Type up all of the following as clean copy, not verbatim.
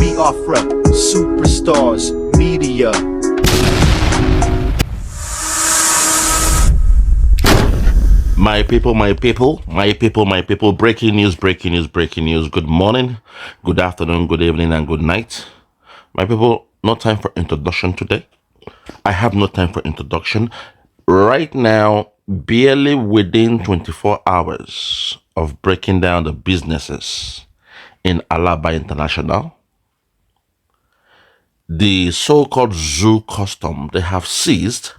Biafra, superstars, media. My people, breaking news. Good morning, good afternoon, good evening, and good night. My people, no time for introduction today. I have no time for introduction. Right now, barely within 24 hours of breaking down the businesses in Alaba International, the so-called zoo custom, they have seized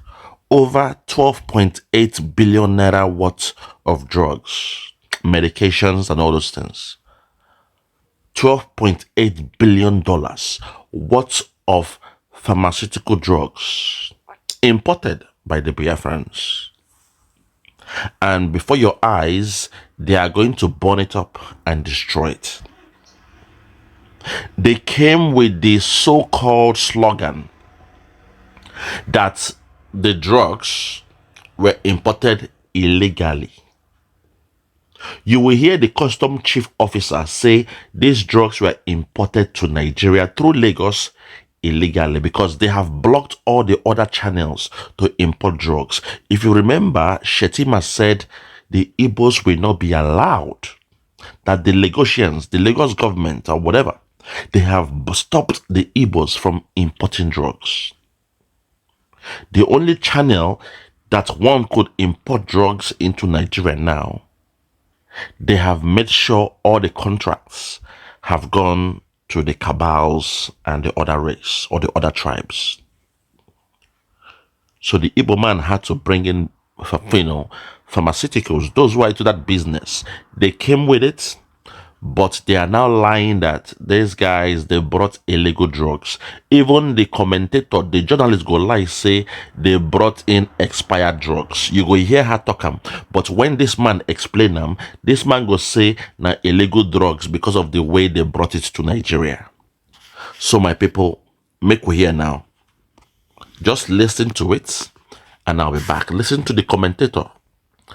over 12.8 billion naira worth of drugs, medications, and all those things. $12.8 billion worth of pharmaceutical drugs imported by the Biafrans. And before your eyes, they are going to burn it up and destroy it. They came with the so-called slogan that the drugs were imported illegally. You will hear the custom chief officer say these drugs were imported to Nigeria through Lagos illegally because they have blocked all the other channels to import drugs. If you remember, Shetima said the Ebos will not be allowed, that the Lagosians, the Lagos government or whatever, they have stopped the Ebos from importing drugs. The only channel that one could import drugs into Nigeria now, they have made sure all the contracts have gone to the cabals and the other race or the other tribes. So the Igbo man had to bring in, pharmaceuticals. Those who are into that business, they came with it, but they are now lying that these guys, they brought illegal drugs. Even the commentator, the journalist go lie, say they brought in expired drugs. You go hear her talk them. But when this man explain them, this man go say na illegal drugs because of the way they brought it to Nigeria. So my people, make we hear now. Just listen to it and I'll be back. Listen to the commentator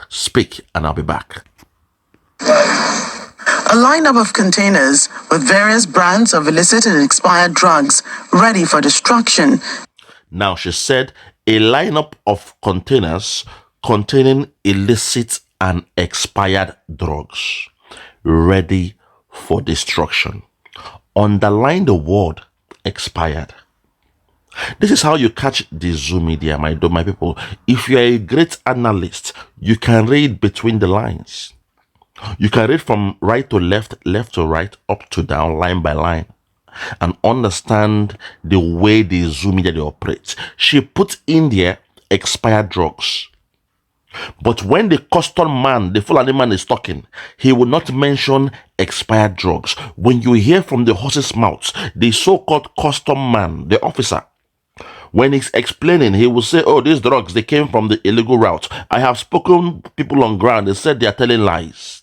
speak and I'll be back. A lineup of containers with various brands of illicit and expired drugs ready for destruction. Now, she said a lineup of containers containing illicit and expired drugs ready for destruction. Underline the word expired. This is how you catch the Zoo media, my people. If you are a great analyst, you can read between the lines. You can read from right to left, left to right, up to down, line by line, and understand the way the Zoo media they operate. She put in there expired drugs. But when the custom man, the Fulani man is talking, he will not mention expired drugs. When you hear from the horse's mouth, the so-called custom man, the officer, when he's explaining, he will say, oh, these drugs, they came from the illegal route. I have spoken to people on ground. They said they are telling lies,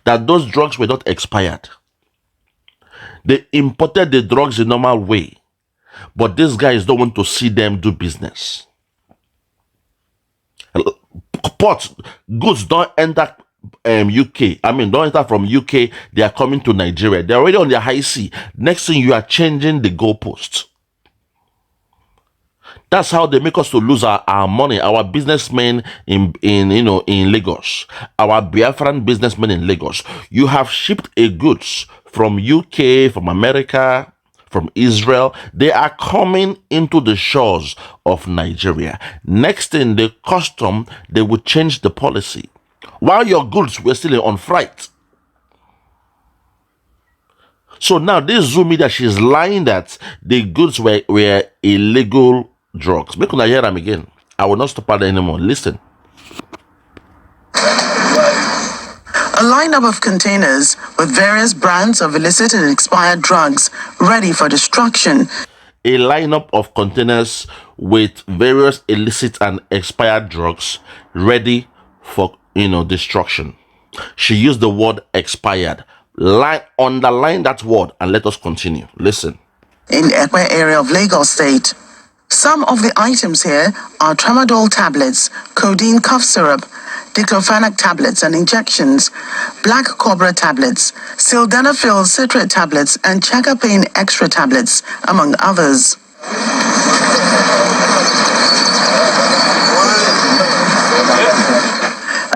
that those drugs were not expired. They imported the drugs the normal way, but these guys don't want to see them do business. Ports, goods don't enter UK. Don't enter from UK. They are coming to Nigeria. They're already on the high sea. Next thing, you are changing the goalposts. That's how they make us to lose our money. Our businessmen in Lagos, our Biafran businessmen in Lagos. You have shipped a goods from UK, from America, from Israel. They are coming into the shores of Nigeria. Next thing, the custom, they will change the policy while your goods were still on freight. So now this Zoo media, she's lying that the goods were illegal drugs. Make una hear them again. I will not stop her anymore. Listen. A lineup of containers with various brands of illicit and expired drugs ready for destruction. A lineup of containers with various illicit and expired drugs ready for destruction. She used the word expired. Underline that word and let us continue. Listen. In Ekpa area of Lagos State. Some of the items here are tramadol tablets, codeine cough syrup, diclofenac tablets and injections, black cobra tablets, sildenafil citrate tablets, and checkerpain extra tablets, among others.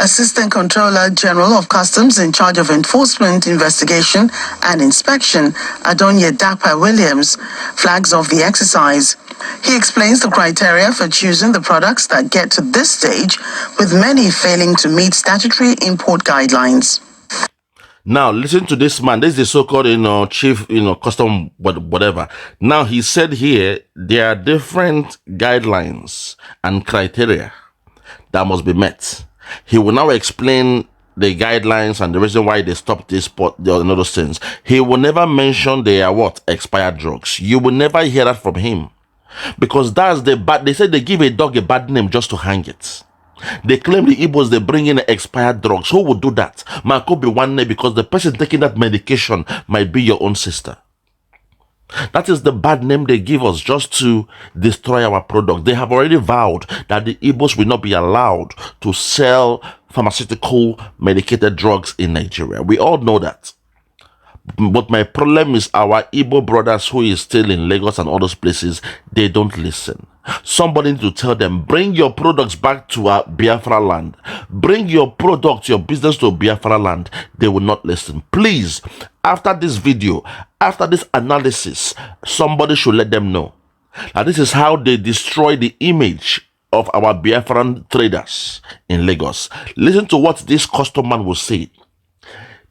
Assistant Controller General of Customs in charge of enforcement, investigation, and inspection, Adonye Dapa Williams, flags off the exercise. He explains the criteria for choosing the products that get to this stage, with many failing to meet statutory import guidelines. Now, listen to this man. This is the so-called, chief, custom, whatever. Now, he said here, there are different guidelines and criteria that must be met. He will now explain the guidelines and the reason why they stopped this spot and all those things. He will never mention they are expired drugs. You will never hear that from him. Because that's the bad. They say they give a dog a bad name just to hang it. They claim the Ebos, they bring in expired drugs. Who would do that? Man, could be one name because the person taking that medication might be your own sister. That is the bad name they give us just to destroy our product. They have already vowed that the Ebos will not be allowed to sell pharmaceutical medicated drugs in Nigeria. We all know that. But my problem is our Igbo brothers who is still in Lagos and all those places, they don't listen. Somebody need to tell them, bring your products back to our Biafra land. Bring your product, your business to Biafra land. They will not listen. Please, after this video, after this analysis, somebody should let them know. Now, this is how they destroy the image of our Biafran traders in Lagos. Listen to what this customer will say.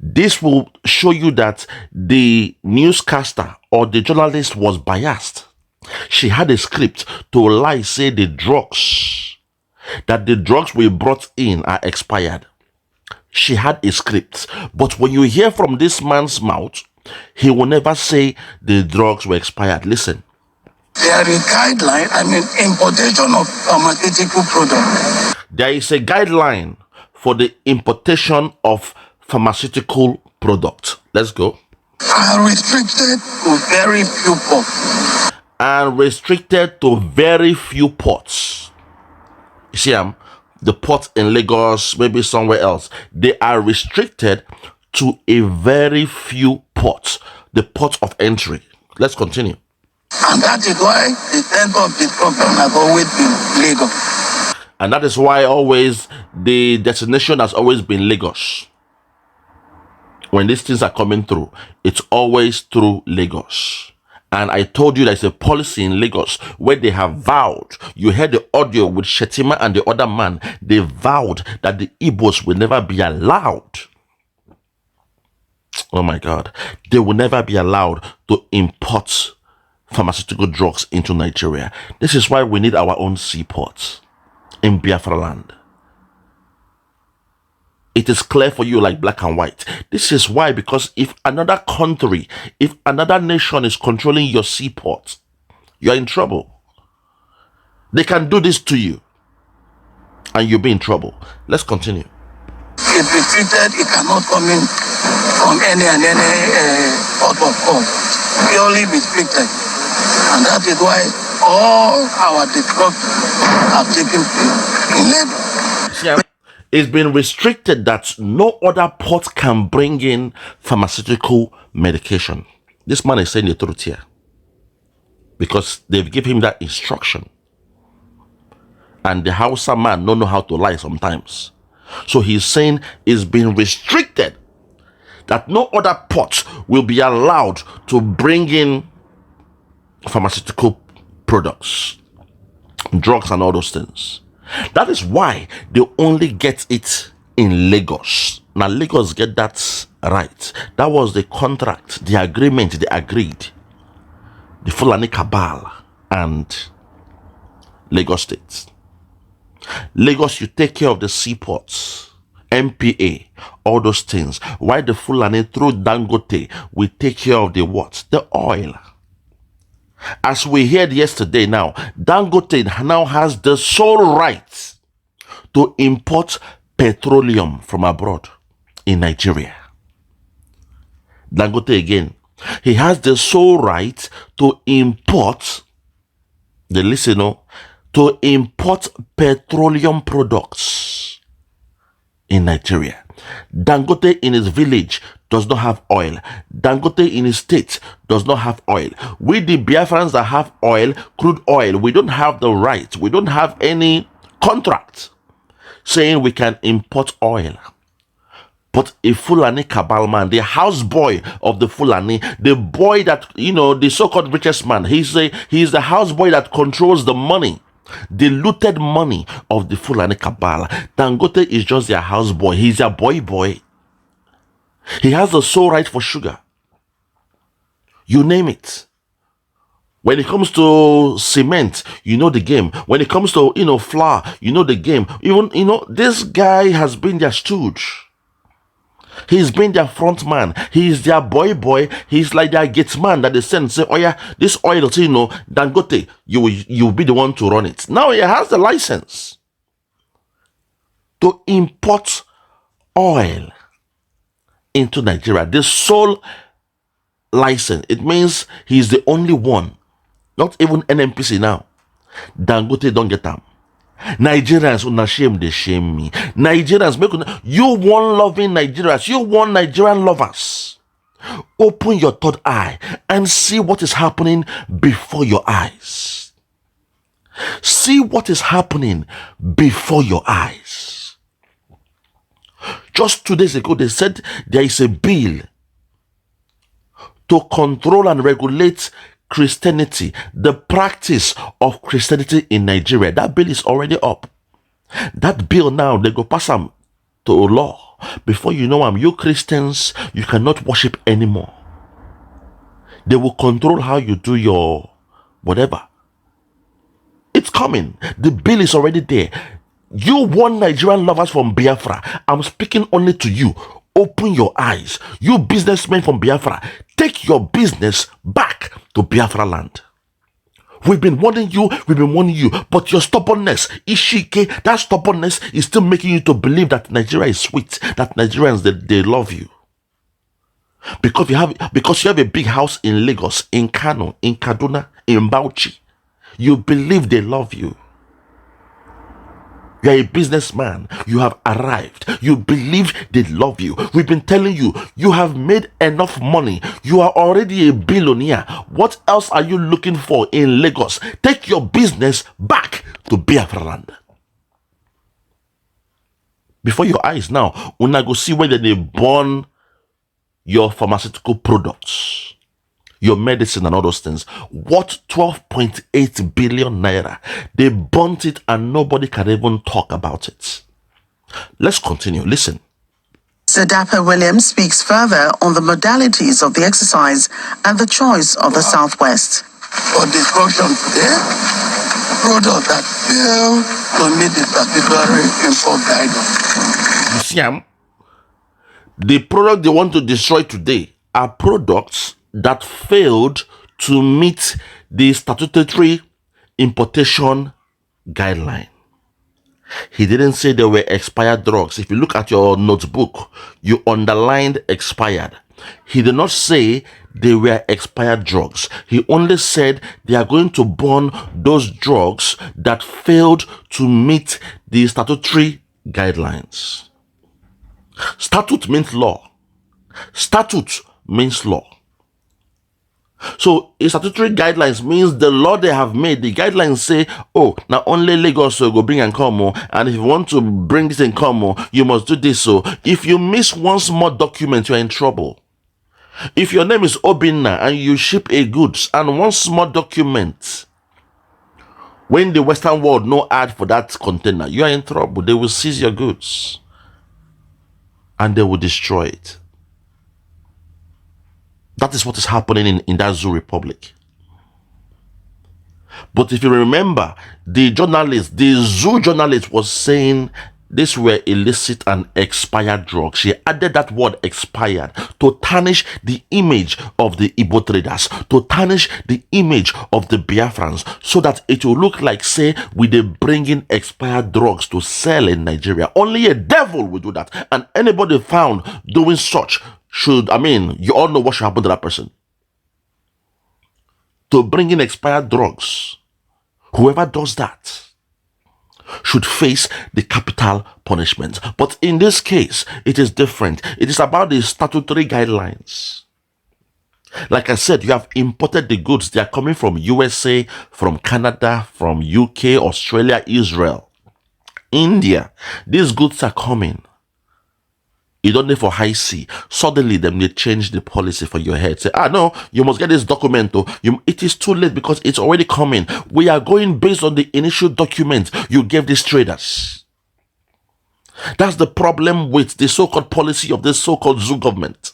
This will show you that the newscaster or the journalist was biased. She had a script to lie, say the drugs we brought in are expired. She had a script. But when you hear from this man's mouth, he will never say the drugs were expired. Listen. There is a guideline, importation of pharmaceutical products. There is a guideline for the importation of pharmaceutical products. Let's go. Are restricted to very few ports. And restricted to very few ports. You see, the ports in Lagos, maybe somewhere else, they are restricted to a very few ports, the ports of entry. Let's continue. And that is why the center of destruction has always been Lagos. And that is why always the destination has always been Lagos. When these things are coming through, it's always through Lagos. And I told you there's a policy in Lagos where they have vowed. You heard the audio with Shetima and the other man. They vowed that the Ebos will never be allowed. Oh my God. They will never be allowed to import pharmaceutical drugs into Nigeria. This is why we need our own seaports in Biafra land. It is clear for you like black and white. This is why, because if another country, if another nation is controlling your seaport, you're in trouble. They can do this to you and you'll be in trouble. Let's continue. It's restricted, it cannot come in from any port of call. Purely restricted. And that is why all our destruction have taken place in Lagos. Yeah. It's been restricted that no other port can bring in pharmaceutical medication. This man is saying the truth here. Because they've given him that instruction. And the Hausa man don't know how to lie sometimes. So he's saying it's been restricted that no other port will be allowed to bring in pharmaceutical products, drugs and all those things. That is why they only get it in Lagos. Now Lagos get that right. That was the contract, the agreement they agreed. The Fulani Cabal and Lagos State. Lagos, you take care of the seaports, MPA, all those things. Why the Fulani through Dangote will take care of the what? The oil. As we heard yesterday now, Dangote now has the sole right to import petroleum from abroad in Nigeria. Dangote again, he has the sole right to import, to import petroleum products. in Nigeria. Dangote in his village does not have oil. Dangote in his state does not have oil. We, the Biafrans that have oil, crude oil, we don't have the right. We don't have any contract saying we can import oil. But a Fulani cabal man, the houseboy of the Fulani, the boy that, the so-called richest man, he's the houseboy that controls the money, the looted money of the Fulani cabal. Dangote is just their houseboy. He's their boy. He has the sole right for sugar. You name it. When it comes to cement, you know the game. When it comes to, flour, you know the game. Even, this guy has been their stooge. He's been their front man. He's their boy. He's like their gate man that they send and say, oh yeah, this oil, Dangote, you'll be the one to run it. Now he has the license to import oil into Nigeria. The sole license. It means he's the only one. Not even NMPC now. Dangote don't get them. Nigerians una shame, they shame me. Nigerians you want loving Nigerians, you want Nigerian lovers. Open your third eye and see what is happening before your eyes. See what is happening before your eyes. Just 2 days ago, they said there is a bill to control and regulate Christianity, the practice of Christianity in Nigeria. That bill is already up. That bill now, they go pass them to law. Before you know them, you Christians, you cannot worship anymore. They will control how you do your whatever. It's coming. The bill is already there. You want Nigerian lovers from Biafra. I'm speaking only to you. Open your eyes. You businessmen from Biafra, take your business back to Biafra land. We've been warning you, but your stubbornness, Ishike, that stubbornness is still making you to believe that Nigeria is sweet, that Nigerians, they love you. Because you have a big house in Lagos, in Kano, in Kaduna, in Bauchi. You believe they love you. You are a businessman. You have arrived. You believe they love you. We've been telling you, you have made enough money. You are already a billionaire. What else are you looking for in Lagos? Take your business back to Biafra land. Before your eyes now, when I go see whether they burn your pharmaceutical products, your medicine and all those things. What 12.8 billion naira? They burnt it and nobody can even talk about it. Let's continue. Listen. Sedapa Williams speaks further on the modalities of the exercise and the choice of the Southwest. For destruction today, products that fail to meet the statutory import guidelines. You see, the product they want to destroy today are products that failed to meet the statutory importation guideline. He didn't say they were expired drugs. If you look at your notebook, you underlined expired. He did not say they were expired drugs. He only said they are going to burn those drugs that failed to meet the statutory guidelines. Statute means law. Statute means law. So, statutory guidelines means the law they have made. The guidelines say, oh, now only Lagos will go bring and come, and if you want to bring this and come, you must do this. So, if you miss one small document, you're in trouble. If your name is Obinna and you ship a goods and one small document, when the Western world no add for that container, you are in trouble. They will seize your goods and they will destroy it. That is what is happening in that Zoo Republic. But if you remember, the Zoo journalist was saying these were illicit and expired drugs. She added that word expired to tarnish the image of the Igbo traders, to tarnish the image of the Biafrans, so that it will look like, say, we they bringing expired drugs to sell in Nigeria. Only a devil will do that. And anybody found doing such you all know what should happen to that person. To bring in expired drugs, whoever does that should face the capital punishment. But in this case, it is different. It is about the statutory guidelines. Like I said, you have imported the goods. They are coming from USA, from Canada, from UK, Australia, Israel, India. These goods are coming. You don't need for high C. Suddenly, they change the policy for your head. Say, no, you must get this document. It is too late because it's already coming. We are going based on the initial document you gave these traders. That's the problem with the so-called policy of this so-called zoo government.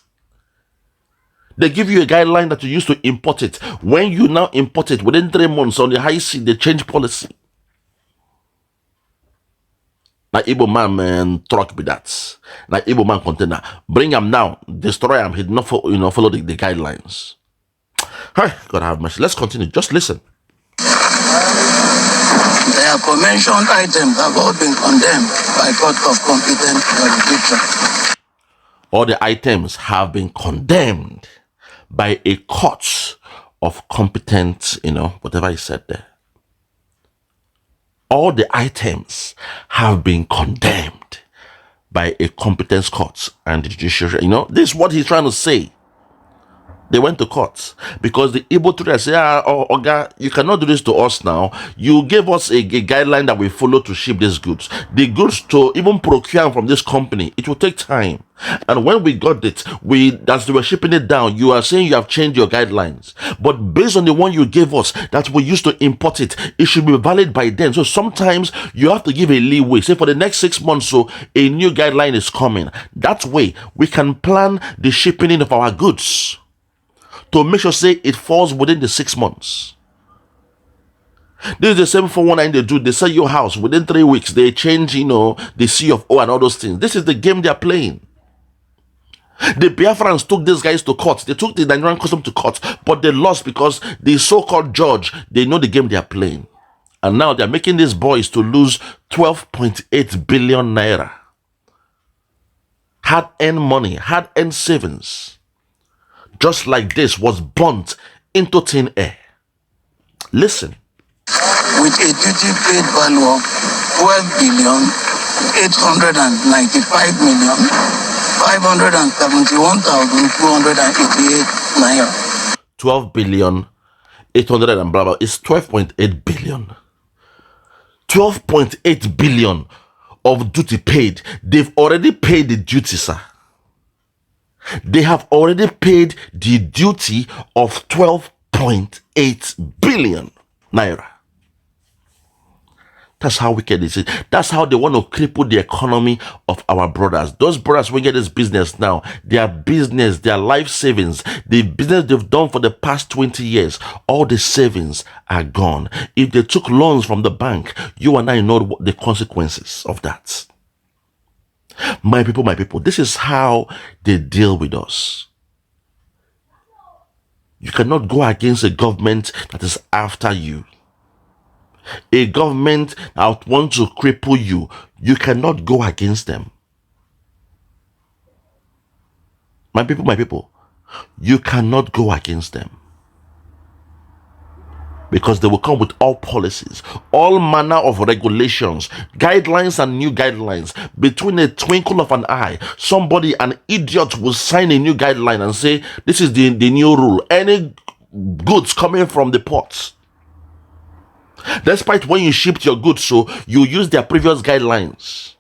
They give you a guideline that you used to import it. When you now import it, within 3 months on the high C, they change policy. Now, Igbo man truck be that. Now, Igbo man container. Bring him now. Destroy him. He did not follow the guidelines. Hi, God have mercy. Let's continue. Just listen. Their convention items have all been condemned by court of competent jurisdiction. All the items have been condemned by a court of competent, whatever he said there. All the items have been condemned by a competence court and the judiciary. This is what he's trying to say. They went to court because the Igbo traders say, Oga, you cannot do this to us now. You gave us a guideline that we follow to ship these goods. The goods to even procure from this company, it will take time. And when we got it, as they were shipping it down, you are saying you have changed your guidelines. But based on the one you gave us that we used to import it, it should be valid by then. So sometimes you have to give a leeway. Say for the next 6 months, so a new guideline is coming. That way, we can plan the shipping in of our goods to make sure, say, it falls within the 6 months. This is the same 419 they do. They sell your house within 3 weeks. They change, the C of O and all those things. This is the game they are playing. The Biafrans took these guys to court. They took the Nigerian custom to court, but they lost because the so-called judge, they know the game they are playing. And now they're making these boys to lose 12.8 billion naira. Hard-earned money, hard-earned savings, just like this, was burnt into thin air. Listen. With a duty paid value of 12,895,571,288 naira. 12 billion, 800 and blah blah. It's 12.8 billion. 12.8 billion of duty paid. They've already paid the duty, sir. They have already paid the duty of 12.8 billion naira. That's how wicked it is. That's how they want to cripple the economy of our brothers. Those brothers will get this business now. Their business, their life savings, the business they've done for the past 20 years, all the savings are gone. If they took loans from the bank, you and I know the consequences of that. My people, this is how they deal with us. You cannot go against a government that is after you. A government that wants to cripple you, you cannot go against them. My people, you cannot go against them. Because they will come with all policies, all manner of regulations, guidelines and new guidelines. Between a twinkle of an eye, an idiot will sign a new guideline and say, this is the new rule. Any goods coming from the ports, despite when you shipped your goods, so you use their previous guidelines,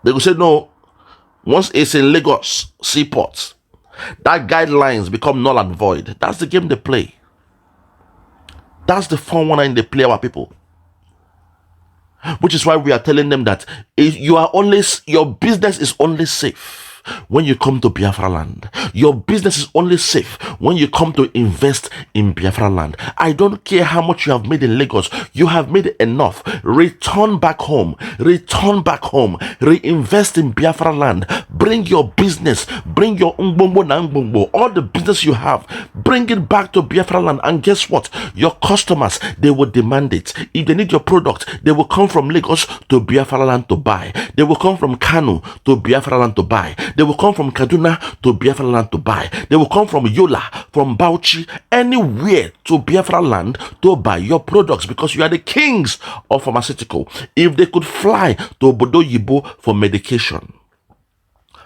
they will say, no, once it's in Lagos seaport, that guidelines become null and void. That's the game they play. That's the 419 they play, our people. Which is why we are telling them that your business is only safe when you come to Biafra land. Your business is only safe when you come to invest in Biafra land. I don't care how much you have made in Lagos. You have made enough. Return back home. Reinvest in Biafra land. Bring your business. Bring your Ngbombo na Ngbombo. All the business you have. Bring it back to Biafra land. And guess what? Your customers, they will demand it. If they need your product, they will come from Lagos to Biafra land to buy. They will come from Kano to Biafra land to buy. They will come from Kaduna to Biafra land to buy. They will come from Yola, from Bauchi, anywhere to Biafra land to buy your products because you are the kings of pharmaceutical. If they could fly to Obodo Yibo for medication,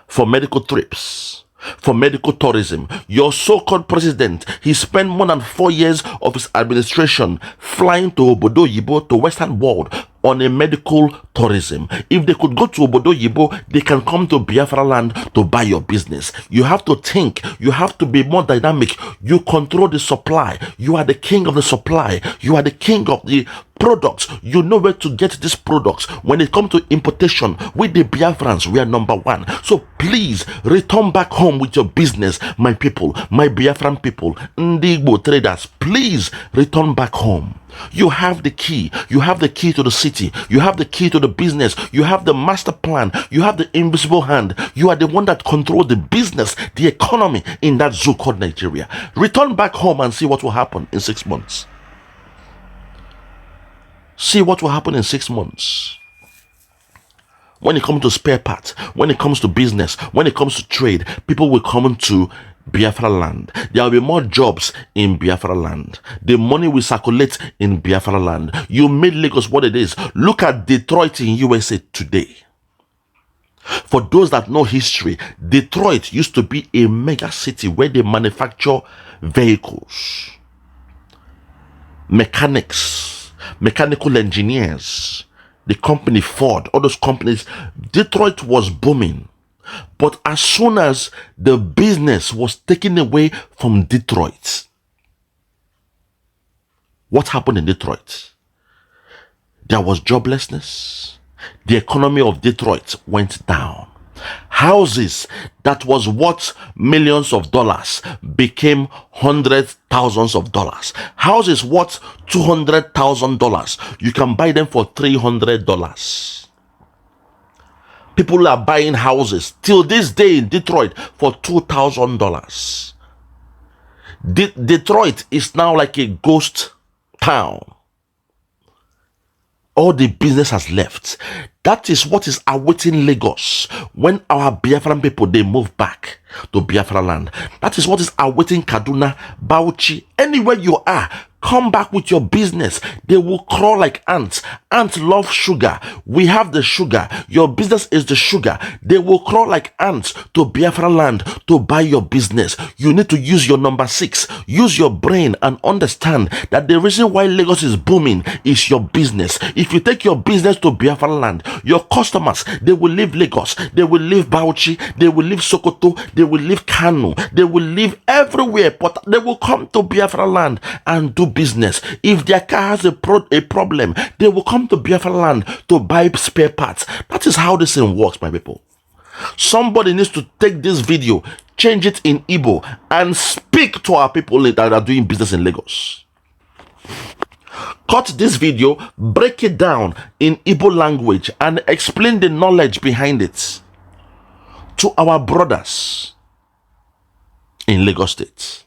for medical trips, for medical tourism, your so-called president, he spent more than 4 years of his administration flying to Obodo Yibo, to Western world, on a medical tourism. If they could go to Obodo Yibo, they can come to Biafra land to buy your business. You have to think. You have to be more dynamic. You control the supply. You are the king of the supply. You are the king of the products. You know where to get these products. When it comes to importation, with the Biafrans, we are number one. So please return back home with your business, my people, my Biafran people, Ndigbo traders. Please return back home. You have the key. You have the key to the city. You have the key to the business. You have the master plan. You have the invisible hand. You are the one that controls the business, the economy in that zoo called Nigeria. Return back home and see what will happen in 6 months. See what will happen in 6 months. When it comes to spare parts, when it comes to business, when it comes to trade, people will come to Biafra land. There will be more jobs in Biafra land. The money will circulate in Biafra land. You made Lagos what it is. Look at Detroit in USA today. For those that know history, Detroit used to be a mega city where they manufacture vehicles, mechanics, mechanical engineers, the company Ford, all those companies. Detroit was booming. But as soon as the business was taken away from Detroit, what happened in Detroit? There was joblessness. The economy of Detroit went down. Houses that was worth millions of dollars became hundreds, thousands of dollars. Houses worth $200,000. You can buy them for $300. People are buying houses till this day in Detroit for $2,000. Detroit is now like a ghost town. All the business has left. That is what is awaiting Lagos when our Biafran people, they move back to Biafra land. That is what is awaiting Kaduna, Bauchi, anywhere you are. Come back with your business. They will crawl like ants. Ants love sugar. We have the sugar. Your business is the sugar. They will crawl like ants to Biafra land to buy your business. You need to use your number 6. Use your brain and understand that the reason why Lagos is booming is your business. If you take your business to Biafra land, your customers, they will leave Lagos. They will leave Bauchi. They will leave Sokoto. They will leave Kano. They will leave everywhere. But they will come to Biafra land and do business. If their car has a problem, they will come to Biafra land to buy spare parts. That is how this thing works, my people. Somebody needs to take this video, change it in Igbo, and speak to our people that are doing business in Lagos. Cut this video, break it down in Igbo language, and explain the knowledge behind it to our brothers in Lagos State,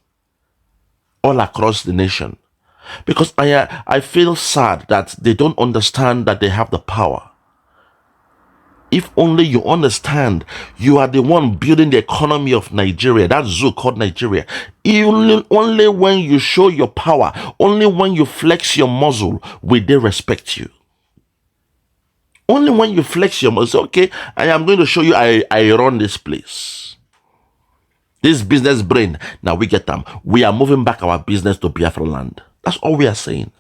all across the nation. Because I feel sad that they don't understand that they have the power. If only you understand, you are the one building the economy of Nigeria, that zoo called Nigeria. Only when you show your power, only when you flex your muscle, will they respect you. Only when you flex your muscle, say, okay, I am going to show you I run this place. This business brain, now we get them. We are moving back our business to Biafra land. That's all we are saying.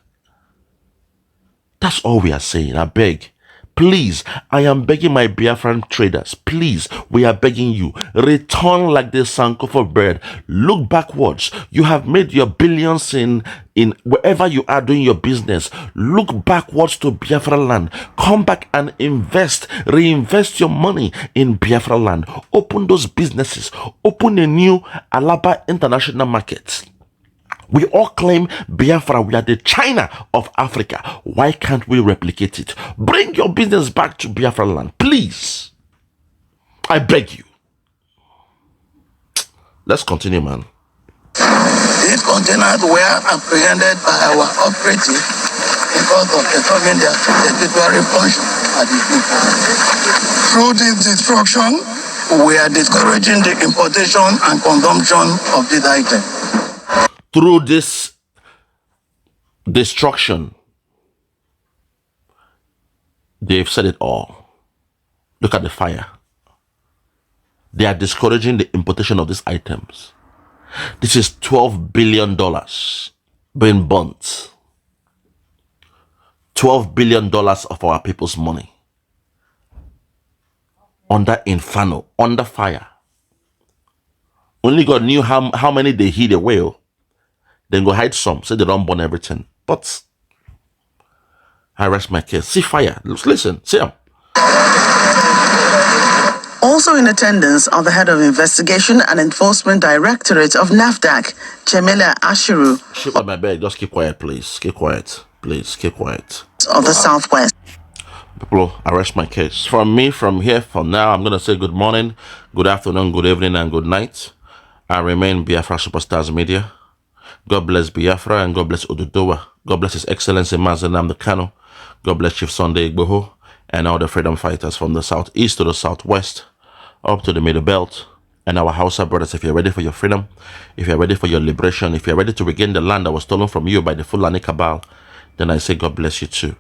That's all we are saying. I beg. Please, I am begging my Biafran traders. Please, we are begging you. Return like the Sankofa bird. Look backwards. You have made your billions in wherever you are doing your business. Look backwards to Biafra land. Come back and invest. Reinvest your money in Biafra land. Open those businesses. Open a new Alaba international market. We all claim Biafra, we are the China of Africa. Why can't we replicate it? Bring your business back to Biafra land, please. I beg you. Let's continue, man. These containers were apprehended by our operative because of performing their statutory function at the people. Through this destruction, We are discouraging the importation and consumption of this item. Through this destruction, they've said it all. Look at the fire. They are discouraging the importation of these items. This is $12 billion being burnt. $12 billion of our people's money. Under inferno, under fire. Only God knew how many they hid away. Then go hide some, say they don't burn everything. But I rest my case. See fire. Listen, see them. Also in attendance are the head of Investigation and Enforcement Directorate of NAFDAC, Chemela Ashiru. Ship at my bed. Just keep quiet, please. Keep quiet. Please, keep quiet. Of the Southwest. People, I rest my case. From me, from here, from now, I'm going to say good morning, good afternoon, good evening, and good night. I remain Biafra Superstars Media. God bless Biafra and God bless Oduduwa. God bless His Excellency Mazi Nnamdi Kanu. God bless Chief Sunday Igboho and all the freedom fighters from the southeast to the southwest, up to the middle belt. And our Hausa brothers, if you're ready for your freedom, if you're ready for your liberation, if you're ready to regain the land that was stolen from you by the Fulani cabal, then I say God bless you too.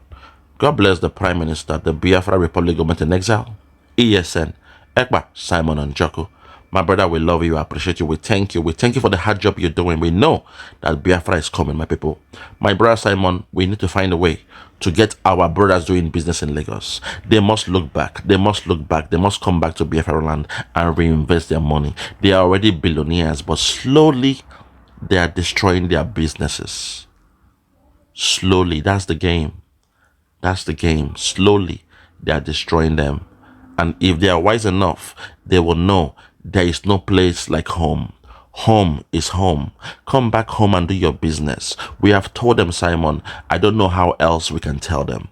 God bless the Prime Minister, the Biafra Republic Government in Exile, ESN, Ekpa, Simon and Joko. My brother, we love you, I appreciate you, we thank you. We thank you for the hard job you're doing. We know that Biafra is coming, my people. My brother Simon, we need to find a way to get our brothers doing business in Lagos. They must look back. They must look back. They must come back to Biafra land and reinvest their money. They are already billionaires, but slowly they are destroying their businesses. Slowly, that's the game. That's the game. Slowly, they are destroying them. And if they are wise enough, they will know there is no place like home. Home is home. Come back home and do your business. We have told them, Simon. I don't know how else we can tell them.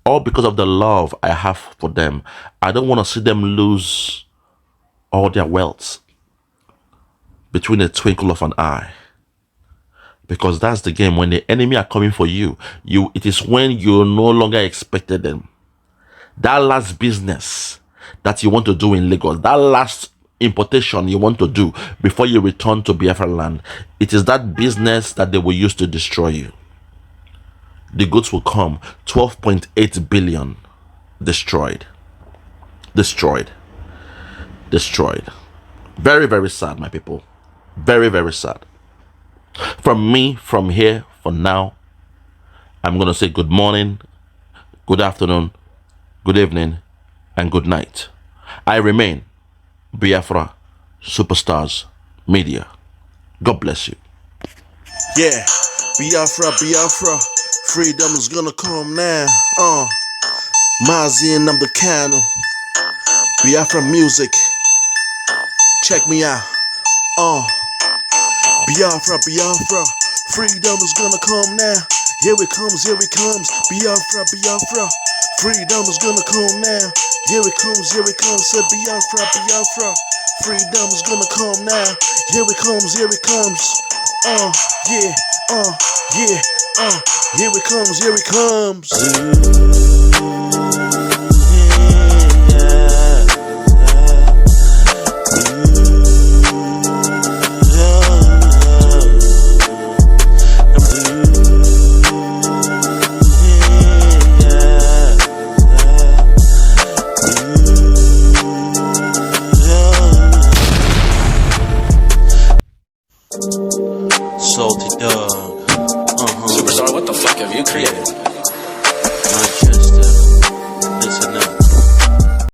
All because of the love I have for them. I don't want to see them lose all their wealth between a twinkle of an eye. Because that's the game. When the enemy are coming for you, it is when you no longer expected them. That last business that you want to do in Lagos, that last importation you want to do before you return to Biafra land, it is that business that they will use to destroy you. The goods will come, 12.8 billion destroyed. Destroyed. Destroyed. Very, very sad, my people. Very, very sad. From me, from here, for now, I'm going to say good morning, good afternoon, good evening, and good night. I remain Biafra Superstars Media. God bless you. Yeah, Biafra, Biafra, freedom is gonna come now. Mazi Nnamdi Kanu, Biafra music. Check me out. Biafra, Biafra, freedom is gonna come now. Here it comes, here it comes. Biafra, Biafra, freedom is gonna come now. Here it comes, said Biafra, Biafra, freedom is gonna come now. Here it comes, here it comes. Yeah, here it comes, here it comes.